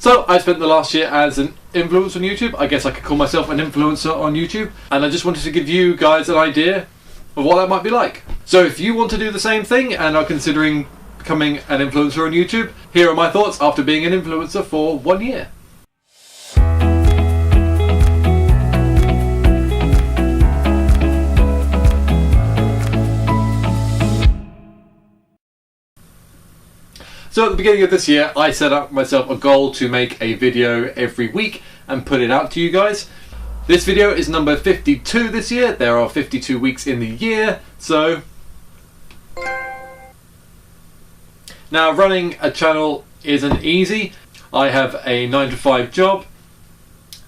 So I spent the last year as an influencer on YouTube. I guess I could call myself an influencer on YouTube. And I just wanted to give you guys an idea of what that might be like. So if you want to do the same thing and are considering becoming an influencer on YouTube, here are my thoughts after being an influencer for 1 year. So at the beginning of this year, I set up myself a goal to make a video every week and put it out to you guys. This video is number 52 this year. There are 52 weeks in the year, so... Now, running a channel isn't easy. I have a 9-to-5 job.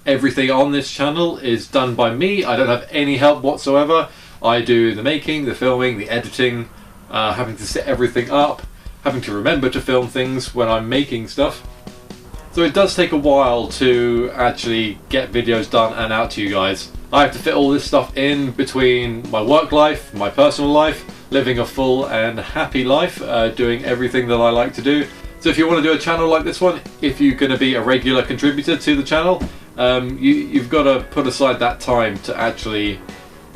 Everything on this channel is done by me. I don't have any help whatsoever. I do the making, the filming, the editing, having to set everything up, having to remember to film things when I'm making stuff. So it does take a while to actually get videos done and out to you guys. I have to fit all this stuff in between my work life, my personal life, living a full and happy life, doing everything that I like to do. So if you want to do a channel like this one, if you're going to be a regular contributor to the channel, you've got to put aside that time to actually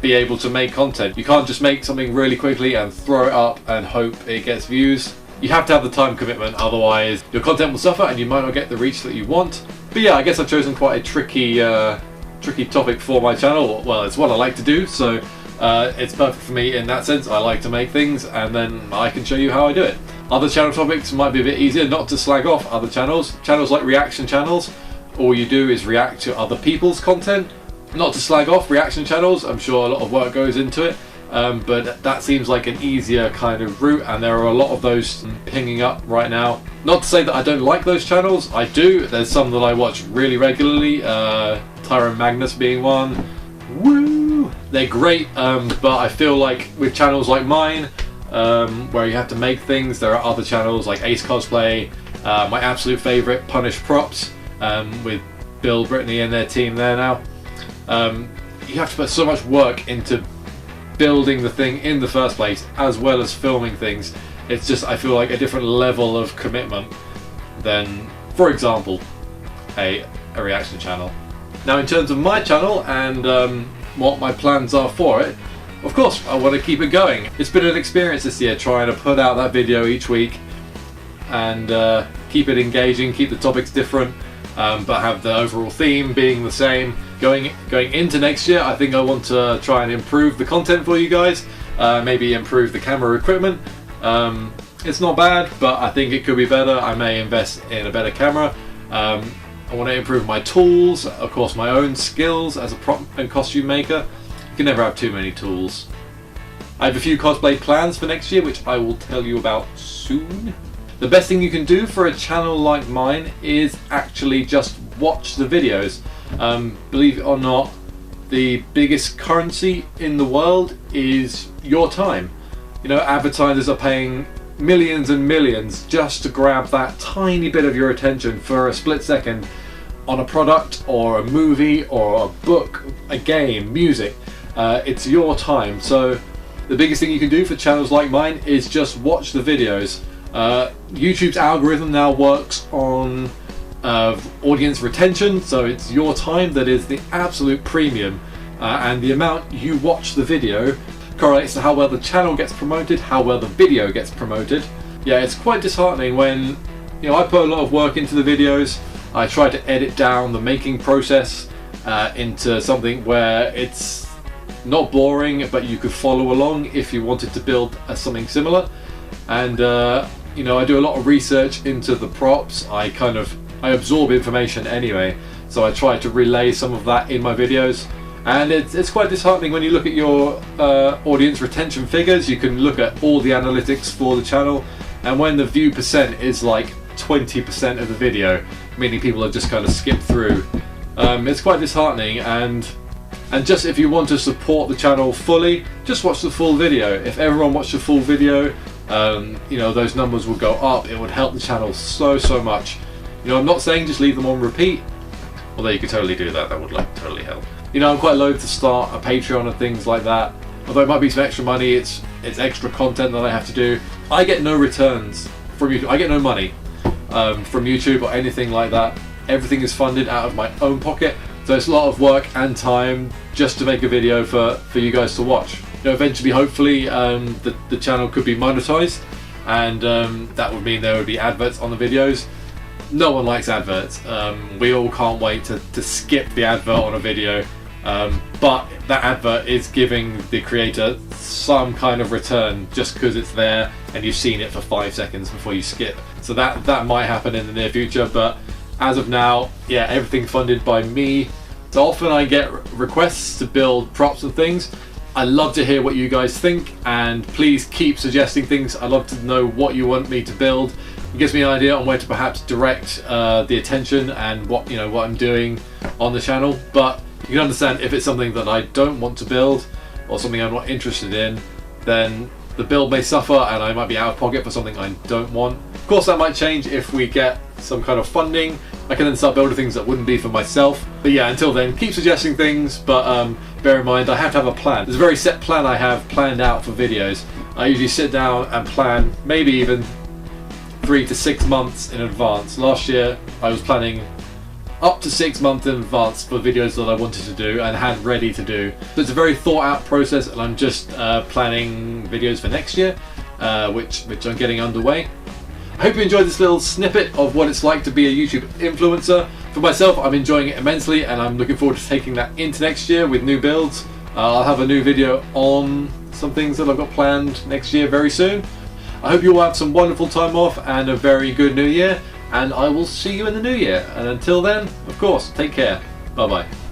be able to make content. You can't just make something really quickly and throw it up and hope it gets views. You have to have the time commitment, otherwise your content will suffer and you might not get the reach that you want. But yeah, I guess I've chosen quite a tricky topic for my channel. Well, it's what I like to do, so it's perfect for me in that sense. I like to make things and then I can show you how I do it. Other channel topics might be a bit easier, not to slag off other channels. Channels like reaction channels, all you do is react to other people's content. Not to slag off reaction channels, I'm sure a lot of work goes into it. But that seems like an easier kind of route, and there are a lot of those pinging up right now. Not to say that I don't like those channels, I do. There's some that I watch really regularly, Tyron Magnus being one. Woo! They're great, but I feel like with channels like mine, where you have to make things, there are other channels like Ace Cosplay, my absolute favourite, Punish Props, with Bill Brittany and their team there now. You have to put so much work into building the thing in the first place, as well as filming things. It's just, I feel like, a different level of commitment than, for example, a reaction channel. Now, in terms of my channel and what my plans are for it, of course, I want to keep it going. It's been an experience this year trying to put out that video each week and keep it engaging, keep the topics different, but have the overall theme being the same. Going into next year, I think I want to try and improve the content for you guys, maybe improve the camera equipment. It's not bad, but I think it could be better. I may invest in a better camera. I want to improve my tools, of course my own skills as a prop and costume maker. You can never have too many tools. I have a few cosplay plans for next year, which I will tell you about soon. The best thing you can do for a channel like mine is actually just watch the videos. Believe it or not, the biggest currency in the world is your time. You know, advertisers are paying millions and millions just to grab that tiny bit of your attention for a split second on a product or a movie or a book, a game, music. It's your time. So the biggest thing you can do for channels like mine is just watch the videos. YouTube's algorithm now works on audience retention, so it's your time that is the absolute premium, and the amount you watch the video correlates to how well the channel gets promoted, how well the video gets promoted. Yeah, it's quite disheartening when, you know, I put a lot of work into the videos. I try to edit down the making process into something where it's not boring, but you could follow along if you wanted to build something similar. And you know, I do a lot of research into the props. I absorb information anyway, so I try to relay some of that in my videos. And it's quite disheartening when you look at your audience retention figures. You can look at all the analytics for the channel, and when the view percent is like 20% of the video, meaning people have just kind of skipped through, it's quite disheartening. And just if you want to support the channel fully, just watch the full video. If everyone watched the full video, you know, those numbers would go up. It would help the channel so much. You know, I'm not saying just leave them on repeat, although you could totally do that. That would like totally help. You know, I'm quite loath to start a Patreon and things like that. Although it might be some extra money, it's extra content that I have to do. I get no returns from YouTube. I get no money. from YouTube or anything like that. Everything is funded out of my own pocket, so it's a lot of work and time just to make a video for you guys to watch. Eventually, hopefully, the channel could be monetized, and that would mean there would be adverts on the videos. No one likes adverts. We all can't wait to skip the advert on a video, but that advert is giving the creator some kind of return just because it's there and you've seen it for 5 seconds before you skip. So that might happen in the near future, but as of now, yeah, everything funded by me. So often I get requests to build props and things. I love to hear what you guys think, and please keep suggesting things. I love to know what you want me to build. It gives me an idea on where to perhaps direct the attention and what I'm doing on the channel. But you can understand if it's something that I don't want to build or something I'm not interested in, then the build may suffer and I might be out of pocket for something I don't want. Of course, that might change if we get some kind of funding. I can then start building things that wouldn't be for myself. But yeah, until then, keep suggesting things, but bear in mind I have to have a plan. There's a very set plan I have planned out for videos. I usually sit down and plan maybe even 3 to 6 months in advance. Last year I was planning up to 6 months in advance for videos that I wanted to do and had ready to do. So it's a very thought out process, and I'm just planning videos for next year, which I'm getting underway. I hope you enjoyed this little snippet of what it's like to be a YouTube influencer. For myself, I'm enjoying it immensely, and I'm looking forward to taking that into next year with new builds. I'll have a new video on some things that I've got planned next year very soon. I hope you all have some wonderful time off and a very good new year, and I will see you in the new year. And until then, of course, take care. Bye bye.